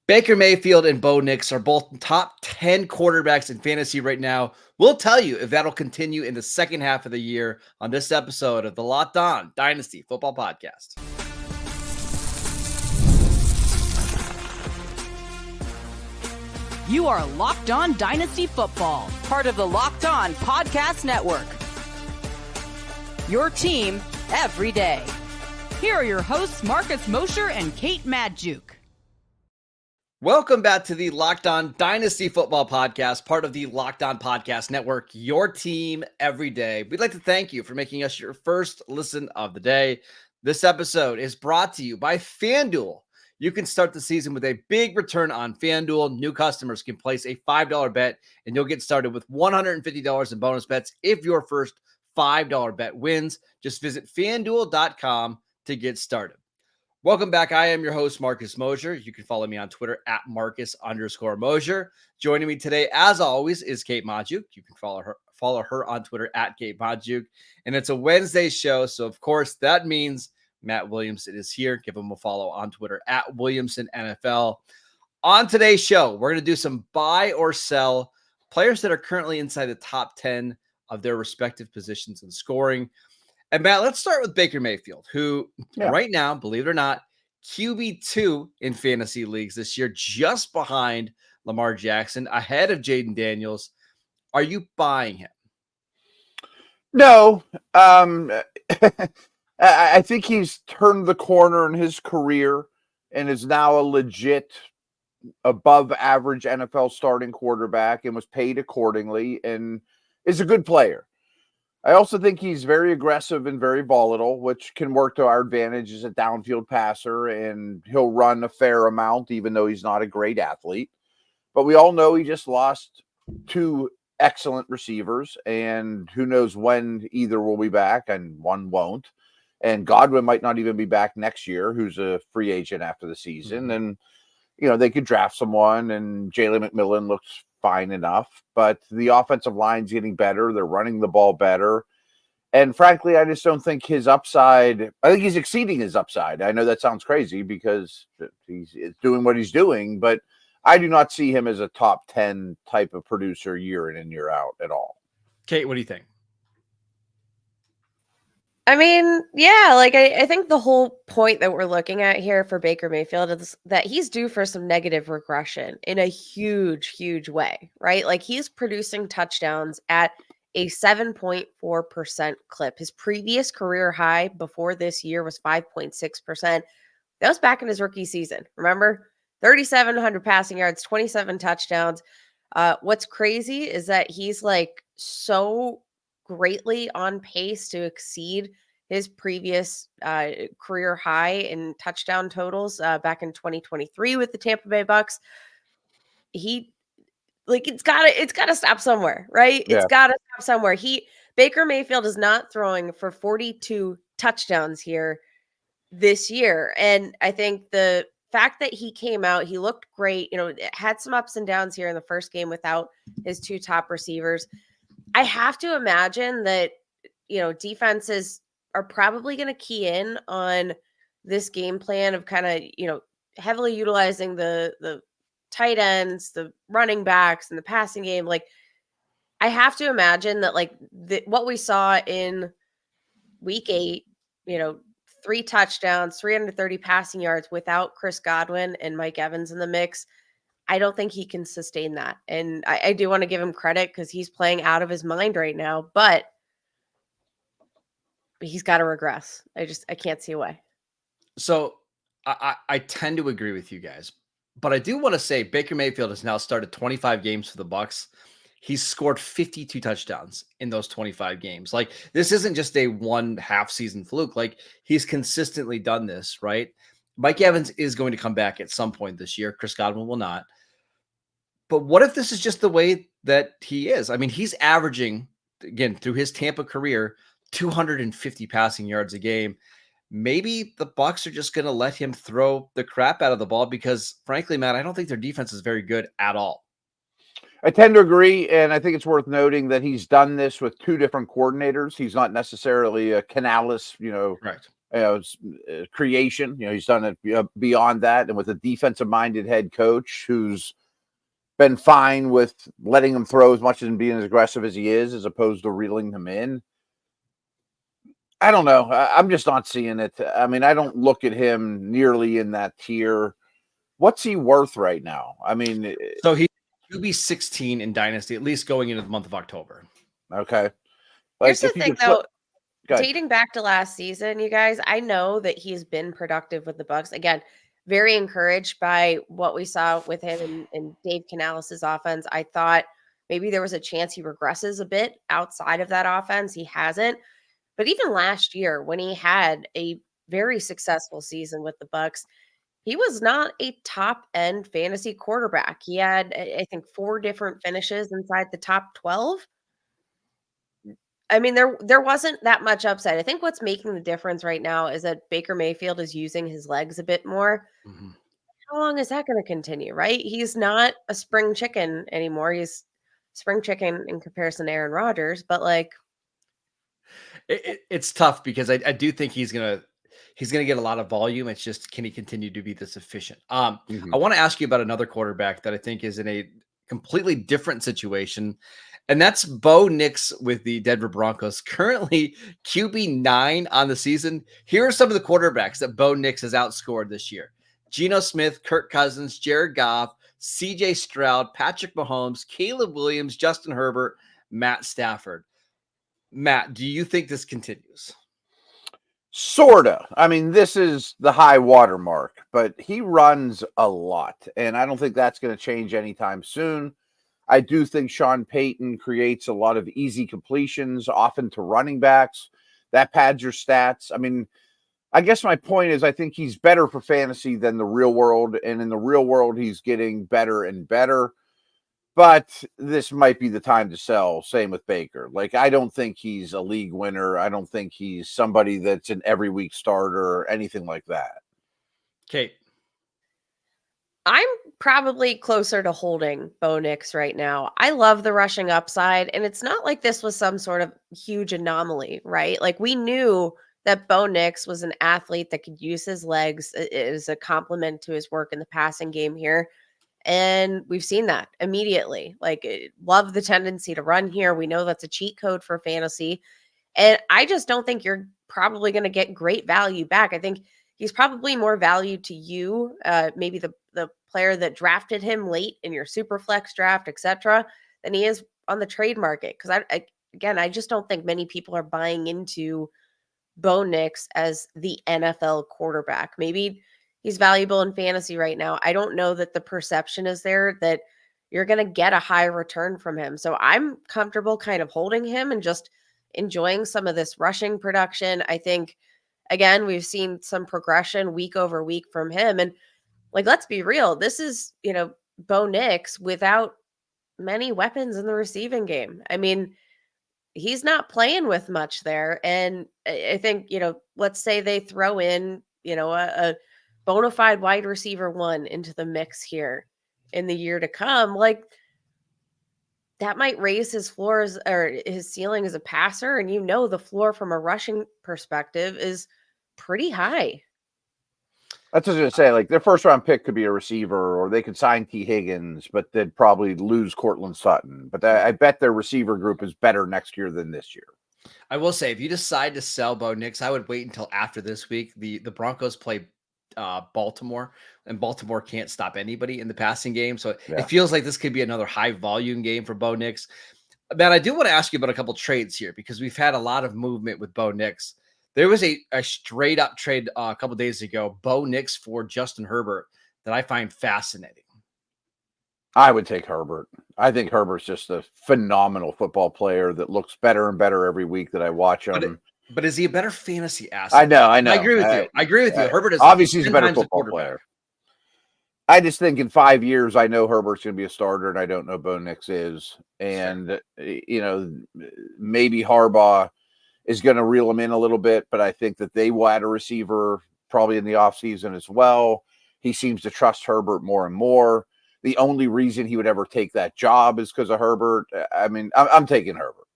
Baker Mayfield and Bo Nix are both top 10 quarterbacks in fantasy right now. We'll tell you if that'll continue in the second half of the year on this episode of the Locked On Dynasty Football Podcast. You are Locked On Dynasty Football, part of the Locked On Podcast Network. Your team every day. Here are your hosts, Marcus Mosher and Kate Madjuk. Welcome back to the Locked On Dynasty Football Podcast, part of the Locked On Podcast Network, your team every day. We'd like to thank you for making us your first listen of the day. This episode is brought to you by FanDuel. You can start the season with a big return on FanDuel. New customers can place a $5 bet, and you'll get started with $150 in bonus bets if your first $5 bet wins. Just visit FanDuel.com to get started. Welcome back. I am your host, Marcus Mosher. You can follow me on Twitter at Marcus_Mosher. Joining me today, as always, is Kate Madjuk. You can follow her on Twitter at Kate Madjuk. And it's a Wednesday show, so of course that means Matt Williamson is here. Give him a follow on Twitter at WilliamsonNFL. On today's show, we're going to do some buy or sell players that are currently inside the top 10 of their respective positions in scoring. And Matt, let's start with Baker Mayfield, who right now, believe it or not, QB2 in fantasy leagues this year, just behind Lamar Jackson, ahead of Jaden Daniels. Are you buying him? No. I think he's turned the corner in his career and is now a legit above average NFL starting quarterback and was paid accordingly and is a good player. I also think he's very aggressive and very volatile, which can work to our advantage as a downfield passer, and he'll run a fair amount, even though he's not a great athlete. But we all know he just lost two excellent receivers, and who knows when either will be back and one won't. And Godwin might not even be back next year, who's a free agent after the season. And, you know, they could draft someone, and Jalen McMillan looks fine enough, but the offensive line's getting better. They're running the ball better. And frankly, I just don't think his upside, I think he's exceeding his upside. I know that sounds crazy because he's doing what he's doing, but I do not see him as a top 10 type of producer year in and year out at all. Kate, what do you think? I mean, yeah, like I think the whole point that we're looking at here for Baker Mayfield is that he's due for some negative regression in a huge, huge way, right? Like he's producing touchdowns at a 7.4% clip. His previous career high before this year was 5.6%. That was back in his rookie season. Remember? 3,700 passing yards, 27 touchdowns. What's crazy is that he's like so greatly on pace to exceed his previous career high in touchdown totals back in 2023 with the Tampa Bay Bucks. It's gotta stop somewhere, right? Yeah. It's gotta stop somewhere. Baker Mayfield is not throwing for 42 touchdowns here this year. And I think the fact that he came out, he looked great, had some ups and downs here in the first game without his two top receivers. I have to imagine that, defenses are probably going to key in on this game plan of kind of, heavily utilizing the tight ends, the running backs, and the passing game. Like, I have to imagine that, what we saw in week 8, 3 touchdowns, 330 passing yards without Chris Godwin and Mike Evans in the mix, I don't think he can sustain that. And I do want to give him credit because he's playing out of his mind right now, but he's got to regress. I can't see a way. So I tend to agree with you guys, but I do want to say Baker Mayfield has now started 25 games for the Bucks. He's scored 52 touchdowns in those 25 games. Like, this isn't just a one half season fluke. Like, he's consistently done this, right? Mike Evans is going to come back at some point this year. Chris Godwin will not. But what if this is just the way that he is? I mean, he's averaging, again, through his Tampa career, 250 passing yards a game. Maybe the Bucks are just going to let him throw the crap out of the ball because, frankly, Matt, I don't think their defense is very good at all. I tend to agree, and I think it's worth noting that he's done this with two different coordinators. He's not necessarily a Canales, right, creation. He's done it beyond that, and with a defensive-minded head coach who's been fine with letting him throw as much and being as aggressive as he is, as opposed to reeling him in. I don't know. I'm just not seeing it. I mean, I don't look at him nearly in that tier. What's he worth right now? I mean, so he'll be 16 in Dynasty, at least going into the month of October. Okay. Here's the thing, though. Dating back to last season, you guys, I know that he's been productive with the Bucs. Again, very encouraged by what we saw with him in Dave Canales' offense. I thought maybe there was a chance he regresses a bit outside of that offense. He hasn't. But even last year, when he had a very successful season with the Bucs, he was not a top-end fantasy quarterback. He had, I think, 4 different finishes inside the top 12. I mean, there wasn't that much upside. I think what's making the difference right now is that Baker Mayfield is using his legs a bit more. Mm-hmm. How long is that going to continue, right? He's not a spring chicken anymore. He's spring chicken in comparison to Aaron Rodgers, but like it's tough because I do think he's gonna get a lot of volume. It's just, can he continue to be this efficient? I want to ask you about another quarterback that I think is in a completely different situation, and that's Bo Nix with the Denver Broncos, currently QB9 on the season. Here are some of the quarterbacks that Bo Nix has outscored this year: Geno Smith, Kirk Cousins, Jared Goff, CJ Stroud, Patrick Mahomes, Caleb Williams, Justin Herbert, Matt Stafford. Matt, do you think this continues? Sorta. I mean, this is the high water mark, but he runs a lot, and I don't think that's going to change anytime soon. I do think Sean Payton creates a lot of easy completions, often to running backs. That pads your stats. I mean, I guess my point is I think he's better for fantasy than the real world, and in the real world, he's getting better and better. But this might be the time to sell. Same with Baker. Like, I don't think he's a league winner. I don't think he's somebody that's an every week starter or anything like that. Kate. I'm probably closer to holding Bo Nix right now. I love the rushing upside, and it's not like this was some sort of huge anomaly, right? Like, we knew that Bo Nix was an athlete that could use his legs as a complement to his work in the passing game here. And we've seen that immediately. Like, love the tendency to run here. We know that's a cheat code for fantasy. And I just don't think you're probably going to get great value back. I think he's probably more value to you, maybe the player that drafted him late in your super flex draft, etc., than he is on the trade market. Because I just don't think many people are buying into Bo Nix as the NFL quarterback. Maybe he's valuable in fantasy right now. I don't know that the perception is there that you're going to get a high return from him. So I'm comfortable kind of holding him and just enjoying some of this rushing production. I think, again, we've seen some progression week over week from him. And like, let's be real, this is, Bo Nix without many weapons in the receiving game. I mean, he's not playing with much there. And I think, let's say they throw in, a bona fide wide receiver 1 into the mix here in the year to come. Like, that might raise his floors or his ceiling as a passer. And the floor from a rushing perspective is pretty high. That's what I was going to say. Like, their first round pick could be a receiver, or they could sign T. Higgins, but they'd probably lose Cortland Sutton. But I bet their receiver group is better next year than this year. I will say, if you decide to sell Bo Nix, I would wait until after this week. The Broncos play Baltimore, and Baltimore can't stop anybody in the passing game. So It feels like this could be another high volume game for Bo Nix. Man, I do want to ask you about a couple trades here, because we've had a lot of movement with Bo Nix. There was a straight up trade a couple days ago, Bo Nix for Justin Herbert, that I find fascinating. I would take Herbert. I think Herbert's just a phenomenal football player that looks better and better every week that I watch him. But is he a better fantasy asset? I know. I agree with you. I agree with you. Herbert is obviously he's a better football player. I just think in 5 years, I know Herbert's going to be a starter, and I don't know Bo Nix is. And, maybe Harbaugh is going to reel him in a little bit, but I think that they will add a receiver probably in the offseason as well. He seems to trust Herbert more and more. The only reason he would ever take that job is because of Herbert. I mean, I'm taking Herbert.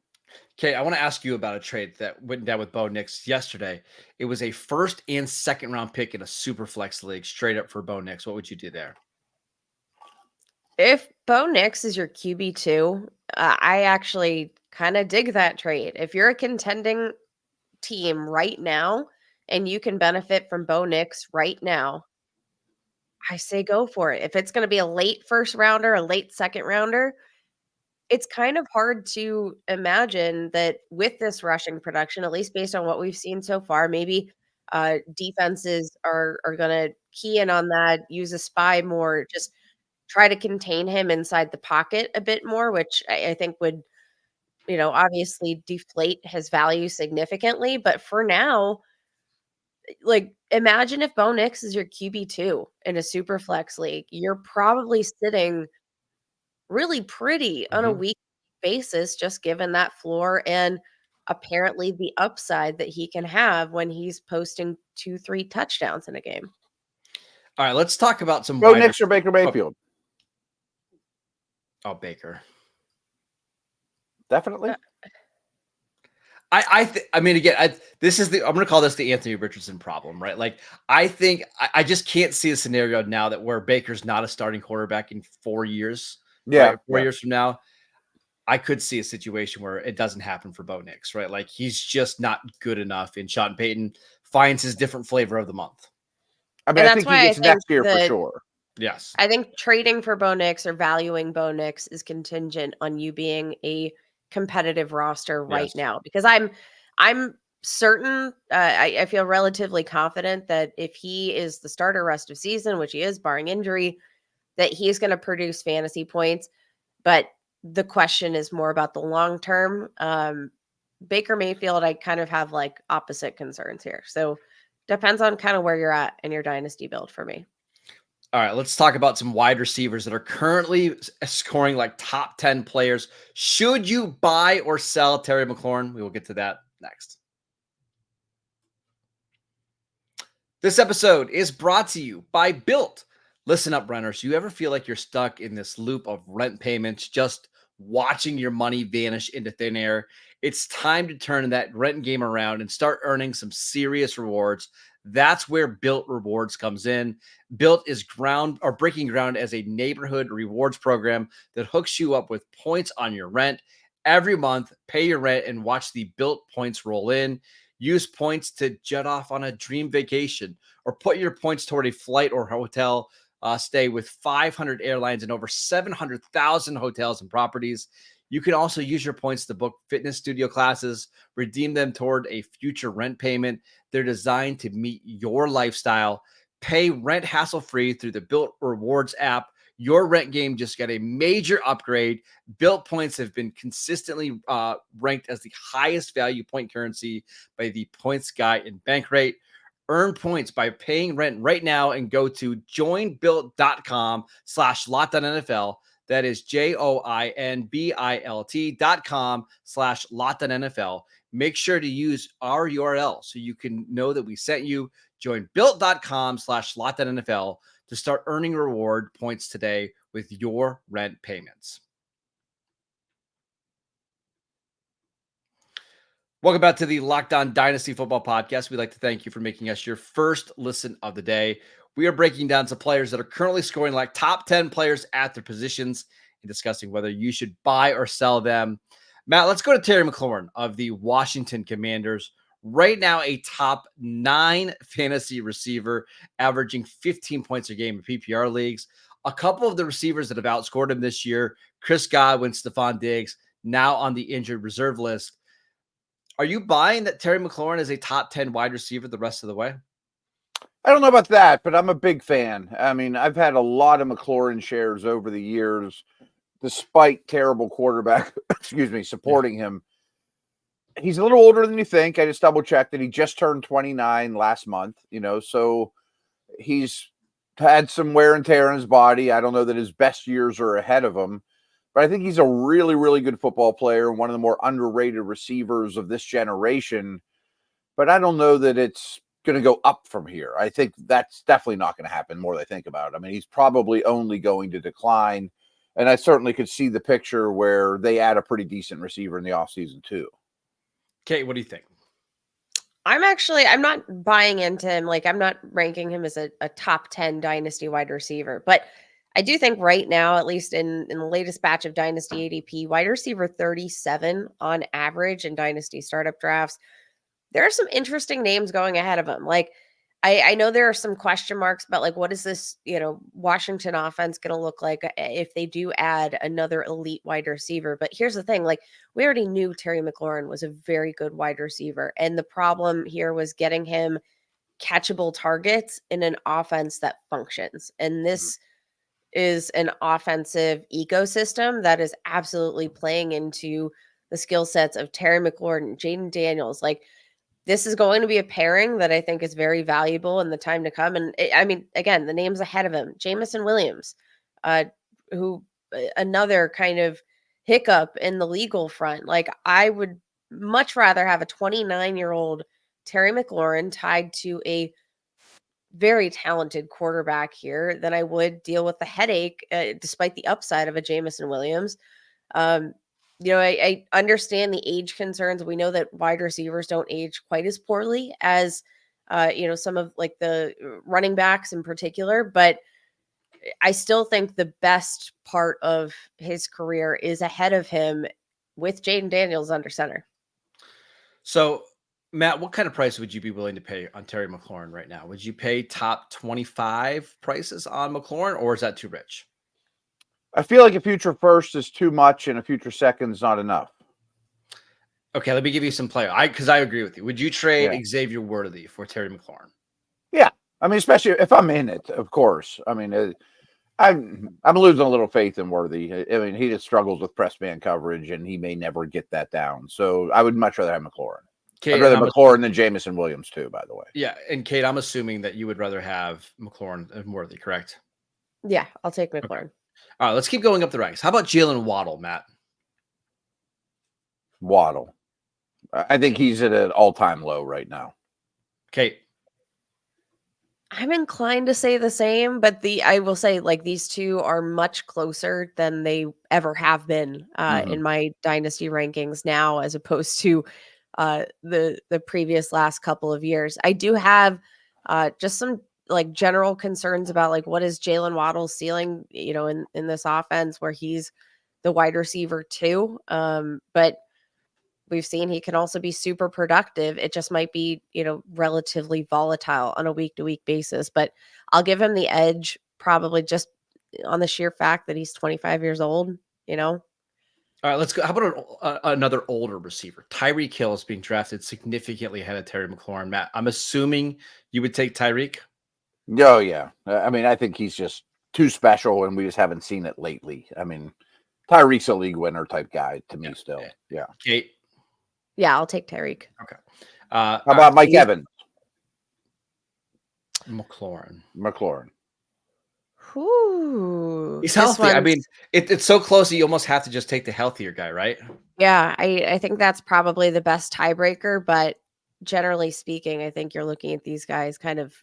Okay, I want to ask you about a trade that went down with Bo Nix yesterday. It was a first and second round pick in a super flex league, straight up for Bo Nix. What would you do there? If Bo Nix is your QB2, I actually kind of dig that trade. If you're a contending team right now and you can benefit from Bo Nix right now, I say go for it. If it's going to be a late first rounder, a late second rounder, it's kind of hard to imagine that with this rushing production, at least based on what we've seen so far, maybe defenses are going to key in on that, use a spy more, just try to contain him inside the pocket a bit more, which I think would, obviously deflate his value significantly. But for now, like imagine if Bo Nix is your QB2 in a super flex league, you're probably sitting really pretty on a Mhm. week basis, just given that floor and apparently the upside that he can have when he's posting 2, 3 touchdowns in a game. All right, let's talk about some Bo wider. Nix or Baker Mayfield? Oh, Baker. Definitely. I mean, again, I'm going to call this the Anthony Richardson problem, right? Like, I think I just can't see a scenario now that where Baker's not a starting quarterback in 4 years, Yeah. right? 4 years from now, I could see a situation where it doesn't happen for Bo Nix, right? Like, he's just not good enough, and Sean Payton finds his different flavor of the month. I mean, And I that's think he why I gets think next year for that sure. Yes. I think trading for Bo Nix or valuing Bo Nix is contingent on you being a competitive roster right Yes. now. Because I'm certain, I feel relatively confident that if he is the starter rest of season, which he is, barring injury, that he's going to produce fantasy points. But the question is more about the long term. Baker Mayfield, I kind of have like opposite concerns here. So depends on kind of where you're at in your dynasty build for me. All right, let's talk about some wide receivers that are currently scoring like top 10 players. Should you buy or sell Terry McLaurin? We will get to that next. This episode is brought to you by Bilt. Listen up, renters. You ever feel like you're stuck in this loop of rent payments, just watching your money vanish into thin air? It's time to turn that rent game around and start earning some serious rewards. That's where Bilt Rewards comes in. Bilt is breaking ground as a neighborhood rewards program that hooks you up with points on your rent every month. Pay your rent and watch the Bilt points roll in. Use points to jet off on a dream vacation or put your points toward a flight or hotel stay with 500 airlines and over 700,000 hotels and properties. You can also use your points to book fitness studio classes, redeem them toward a future rent payment. They're designed to meet your lifestyle. Pay rent hassle-free through the Bilt Rewards app. Your rent game just got a major upgrade. Bilt points have been consistently ranked as the highest value point currency by the Points Guy in Bankrate. Earn points by paying rent right now and go to joinbilt.com/LockedOnNFL. That is joinbilt.com/LockedOnNFL. Make sure to use our URL so you can know that we sent you. Join built.com/LockedOnNFL to start earning reward points today with your rent payments. Welcome back to the Locked On Dynasty Football Podcast. We'd like to thank you for making us your first listen of the day. We are breaking down some players that are currently scoring like top 10 players at their positions and discussing whether you should buy or sell them. Matt, let's go to Terry McLaurin of the Washington Commanders. Right now, a top 9 fantasy receiver, averaging 15 points a game in PPR leagues. A couple of the receivers that have outscored him this year, Chris Godwin, Stephon Diggs, now on the injured reserve list. Are you buying that Terry McLaurin is a top 10 wide receiver the rest of the way? I don't know about that, but I'm a big fan. I mean, I've had a lot of McLaurin shares over the years, despite terrible quarterback, supporting him. He's a little older than you think. I just double checked that he just turned 29 last month, so he's had some wear and tear in his body. I don't know that his best years are ahead of him, but I think he's a really, really good football player and one of the more underrated receivers of this generation. But I don't know that it's going to go up from here. I think that's definitely not going to happen more than I think about it. I mean, he's probably only going to decline. And I certainly could see the picture where they add a pretty decent receiver in the offseason too. Kate, what do you think? I'm not buying into him. Like, I'm not ranking him as a top 10 dynasty wide receiver, but I do think right now, at least in the latest batch of dynasty ADP, wide receiver 37 on average in dynasty startup drafts, there are some interesting names going ahead of him. Like, I know there are some question marks about like, what is this, Washington offense going to look like if they do add another elite wide receiver? But here's the thing, like, we already knew Terry McLaurin was a very good wide receiver. And the problem here was getting him catchable targets in an offense that functions. And this is an offensive ecosystem that is absolutely playing into the skill sets of Terry McLaurin, Jaden Daniels. Like, this is going to be a pairing that I think is very valuable in the time to come. And I mean, again, the names ahead of him, Jamison Williams, who another kind of hiccup in the legal front. Like, I would much rather have a 29-year-old Terry McLaurin tied to a very talented quarterback here than I would deal with the headache, despite the upside of a Jamison Williams. Um, I understand the age concerns. We know that wide receivers don't age quite as poorly as, some of like the running backs in particular, but I still think the best part of his career is ahead of him with Jaden Daniels under center. So, Matt, what kind of price would you be willing to pay on Terry McLaurin right now? Would you pay top 25 prices on McLaurin, or is that too rich? I feel like a future first is too much and a future second is not enough. Okay, let me give you some player. Because I agree with you. Would you trade Xavier Worthy for Terry McLaurin? Yeah, I mean, especially if I'm in it, of course. I mean, I'm losing a little faith in Worthy. I mean, he just struggles with press man coverage, and he may never get that down. So I would much rather have McLaurin. Kate, I'd rather McLaurin than Jamison Williams too, by the way. Yeah, and Kate, I'm assuming that you would rather have McLaurin than Worthy, correct? Yeah, I'll take McLaurin. Okay. All right, let's keep going up the ranks. How about Jalen Waddle, Matt? Waddle. I think he's at an all-time low right now. Kate. I'm inclined to say the same, but I will say, like, these two are much closer than they ever have been in my dynasty rankings now, as opposed to the previous last couple of years. I do have just some like general concerns about like what is Jalen Waddle's ceiling, in this offense where he's the wide receiver too. But we've seen he can also be super productive. It just might be, relatively volatile on a week-to-week basis. But I'll give him the edge probably just on the sheer fact that he's 25 years old, All right, let's go. How about another older receiver? Tyreek Hill is being drafted significantly ahead of Terry McLaurin. Matt, I'm assuming you would take Tyreek? Oh, yeah. I mean, I think he's just too special, and we just haven't seen it lately. I mean, Tyreek's a league winner type guy to me still. Yeah. Kate? Yeah, I'll take Tyreek. Okay. How about Mike Evans? McLaurin. Ooh, he's healthy. I mean, it's so close that you almost have to just take the healthier guy, right? Yeah, I think that's probably the best tiebreaker, but generally speaking, I think you're looking at these guys kind of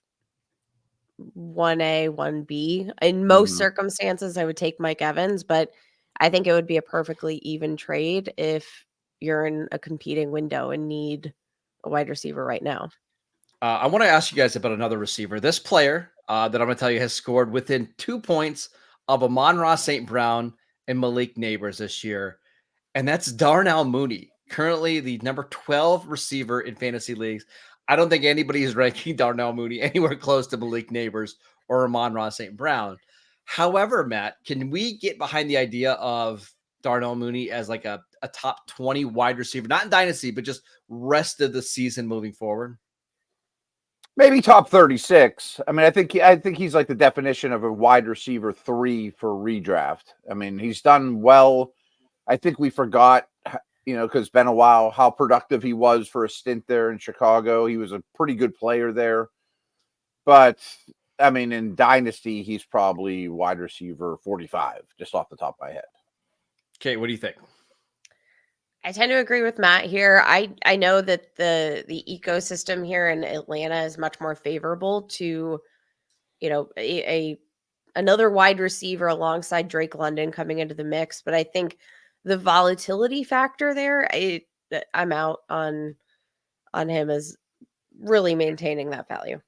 1A, 1B. In most circumstances, I would take Mike Evans, but I think it would be a perfectly even trade if you're in a competing window and need a wide receiver right now. I want to ask you guys about another receiver. This player that I'm going to tell you has scored within 2 points of Amon-Ra St. Brown and Malik Neighbors this year, and that's Darnell Mooney, currently the number 12 receiver in fantasy leagues. I don't think anybody is ranking Darnell Mooney anywhere close to Malik Neighbors or Amon-Ra St. Brown. However, Matt, can we get behind the idea of Darnell Mooney as like a top 20 wide receiver, not in dynasty, but just rest of the season moving forward? Maybe top 36. I mean, I think he's like the definition of a wide receiver 3 for redraft. I mean, he's done well. I think we forgot, because it's been a while, how productive he was for a stint there in Chicago. He was a pretty good player there. But, I mean, in dynasty, he's probably wide receiver 45, just off the top of my head. Okay, what do you think? I tend to agree with Matt here. I know that the ecosystem here in Atlanta is much more favorable to, another wide receiver alongside Drake London coming into the mix. But I think the volatility factor there, I'm out on him as really maintaining that value.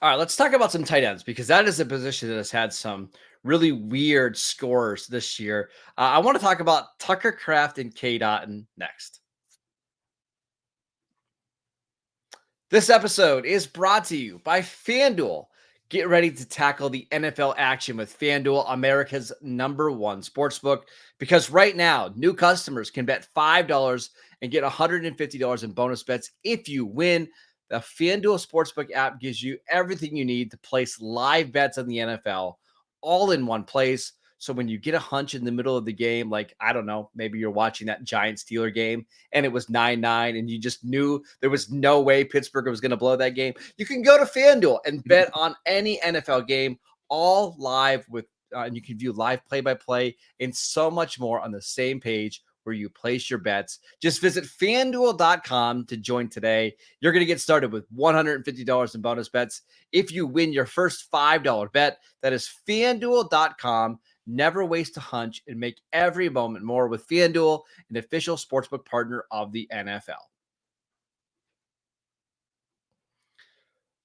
All right, let's talk about some tight ends because that is a position that has had some really weird scores this year. I want to talk about Tucker Kraft and Cade Otton next. This episode is brought to you by FanDuel. Get ready to tackle the NFL action with FanDuel, America's #1 sportsbook, because right now, new customers can bet $5 and get $150 in bonus bets if you win. The FanDuel Sportsbook app gives you everything you need to place live bets on the NFL all in one place. So when you get a hunch in the middle of the game, like, I don't know, maybe you're watching that Giants-Steeler game and it was 9-9 and you just knew there was no way Pittsburgh was going to blow that game, you can go to FanDuel and bet on any NFL game, all live with and you can view live play-by-play and so much more on the same page where you place your bets. Just visit FanDuel.com to join today. You're going to get started with $150 in bonus bets if you win your first $5 bet. That is FanDuel.com. Never waste a hunch and make every moment more with FanDuel, an official sportsbook partner of the NFL.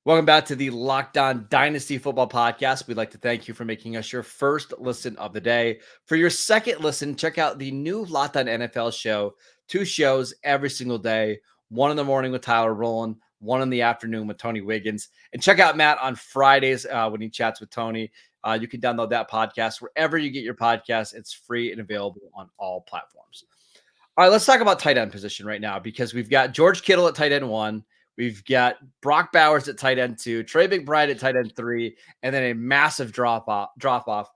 Welcome back to the Locked On Dynasty Football Podcast. We'd like to thank you for making us your first listen of the day. For your second listen, check out the new Locked On NFL show. 2 shows every single day. 1 in the morning with Tyler Rowland, 1 in the afternoon with Tony Wiggins. And check out Matt on Fridays when he chats with Tony. You can download that podcast wherever you get your podcasts. It's free and available on all platforms. All right, let's talk about tight end position right now because we've got George Kittle at tight end 1. We've got Brock Bowers at tight end 2, Trey McBride at tight end 3, and then a massive drop off.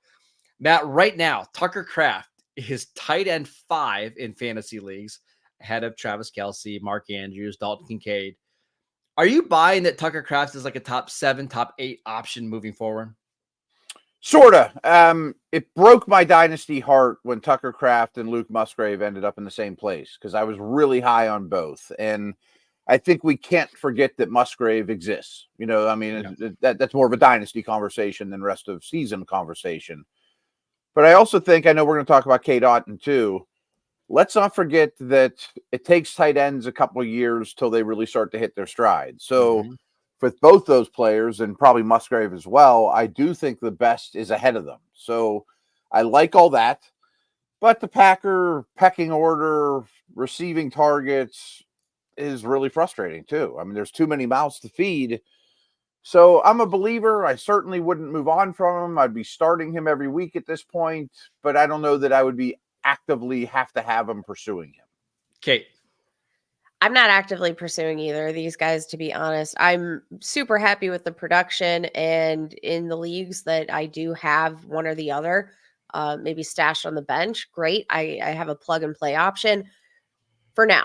Matt, right now, Tucker Kraft is tight end 5 in fantasy leagues, ahead of Travis Kelce, Mark Andrews, Dalton Kincaid. Are you buying that Tucker Kraft is like a top 7, top 8 option moving forward? Sorta. It broke my dynasty heart when Tucker Kraft and Luke Musgrave ended up in the same place because I was really high on both. And I think we can't forget that Musgrave exists. You know, I mean, that's more of a dynasty conversation than rest of season conversation. But I also think, I know we're going to talk about Cade Otton too. Let's not forget that it takes tight ends a couple of years till they really start to hit their stride. So with both those players and probably Musgrave as well, I do think the best is ahead of them. So I like all that. But the Packer pecking order, receiving targets is really frustrating too. I mean, there's too many mouths to feed. So I'm a believer. I certainly wouldn't move on from him. I'd be starting him every week at this point, but I don't know that I would be actively have to have him pursuing him. Kate. I'm not actively pursuing either of these guys, to be honest. I'm super happy with the production, and in the leagues that I do have one or the other, maybe stashed on the bench, great. I have a plug and play option for now.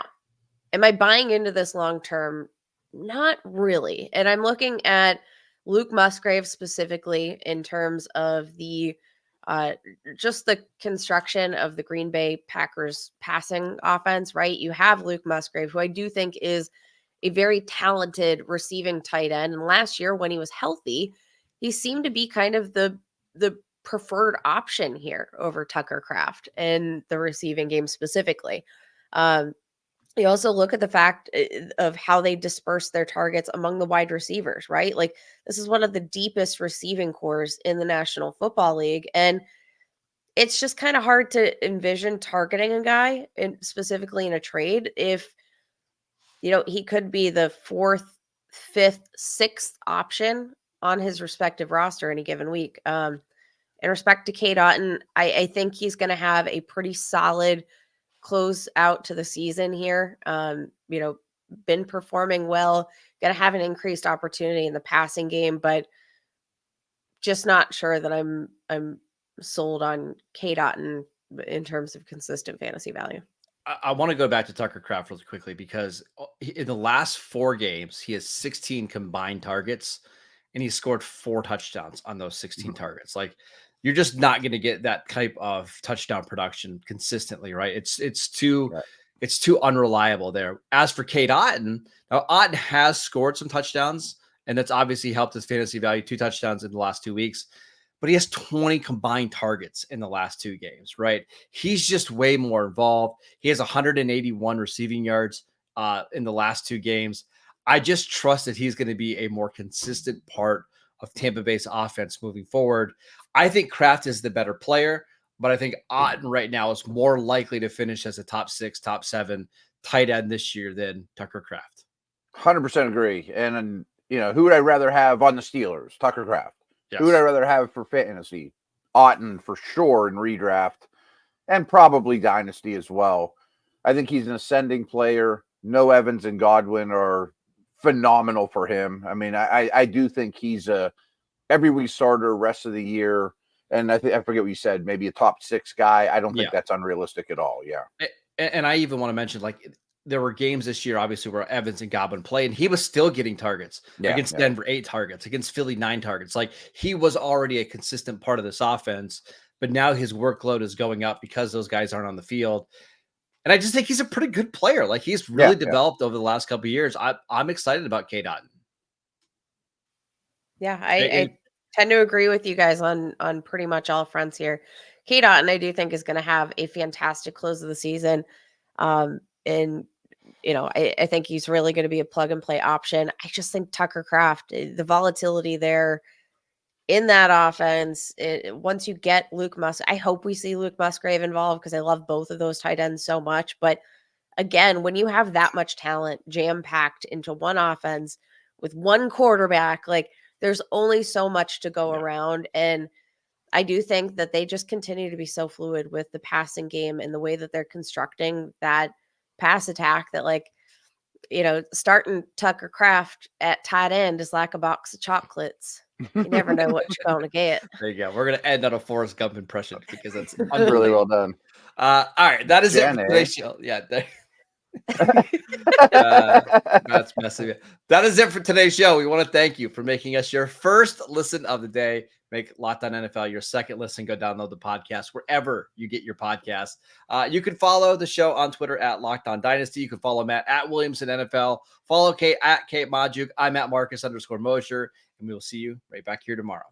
Am I buying into this long term? Not really. And I'm looking at Luke Musgrave specifically in terms of the just the construction of the Green Bay Packers passing offense, right? You have Luke Musgrave, who I do think is a very talented receiving tight end. And last year, when he was healthy, he seemed to be kind of the preferred option here over Tucker Kraft in the receiving game specifically. You also look at the fact of how they disperse their targets among the wide receivers, right? Like, this is one of the deepest receiving cores in the National Football League. And it's just kind of hard to envision targeting a guy, specifically in a trade, if, you know, he could be the 4th, 5th, 6th option on his respective roster any given week. In respect to Cade Otton, I think he's going to have a pretty solid close out to the season here. You know, been performing well, going to have an increased opportunity in the passing game, but just not sure that I'm sold on Cade Otton in terms of consistent fantasy value. I want to go back to Tucker Kraft really quickly because in the last 4 games, he has 16 combined targets and he scored 4 touchdowns on those 16 targets. Like, you're just not going to get that type of touchdown production consistently, right? It's too unreliable there. As for Cade Otton, now Otton has scored some touchdowns, and that's obviously helped his fantasy value. 2 touchdowns in the last 2 weeks. but he has 20 combined targets in the last 2 games, right? He's just way more involved. He has 181 receiving yards in the last 2 games. I just trust that he's going to be a more consistent part of Tampa Bay's offense moving forward. I think Kraft is the better player, but I think Otton right now is more likely to finish as a top 6, top 7 tight end this year than Tucker Kraft. 100% agree. And who would I rather have on the Steelers? Tucker Kraft. Yes. Who would I rather have for fantasy? Otton for sure in redraft, and probably dynasty as well. I think he's an ascending player. No Evans and Godwin are phenomenal for him. I mean, I do think he's a every week starter rest of the year. And I forget what you said, maybe a top 6 guy. I don't think that's unrealistic at all. Yeah. And I even want to mention, like, there were games this year, obviously, where Evans and Godwin played, and he was still getting targets. Against Denver, 8 targets. Against Philly, 9 targets. Like, he was already a consistent part of this offense, but now his workload is going up because those guys aren't on the field. And I just think he's a pretty good player. Like, he's really developed over the last couple of years. I'm excited about Cade Otton. Yeah, I tend to agree with you guys on pretty much all fronts here. Cade Otton, I do think, is going to have a fantastic close of the season. And I think he's really going to be a plug and play option. I just think Tucker Kraft, the volatility there in that offense, once you get Luke Musgrave, I hope we see Luke Musgrave involved because I love both of those tight ends so much. But again, when you have that much talent jam packed into one offense with one quarterback, like, there's only so much to go around. And I do think that they just continue to be so fluid with the passing game and the way that they're constructing that pass attack that, like, starting Tucker Kraft at tight end is like a box of chocolates. You never know what you're going to get. There you go. We're going to end on a Forrest Gump impression because that's really well done. All right. That is it for today's show. Yeah. That's messy. That is it for today's show. We want to thank you for making us your first listen of the day. Make Locked On NFL your second listen. Go download the podcast wherever you get your podcast. You can follow the show on Twitter at Locked On Dynasty. You can follow Matt at Williamson NFL. Follow Kate at Kate Majuk. I'm at Marcus _Mosher, and we will see you right back here tomorrow.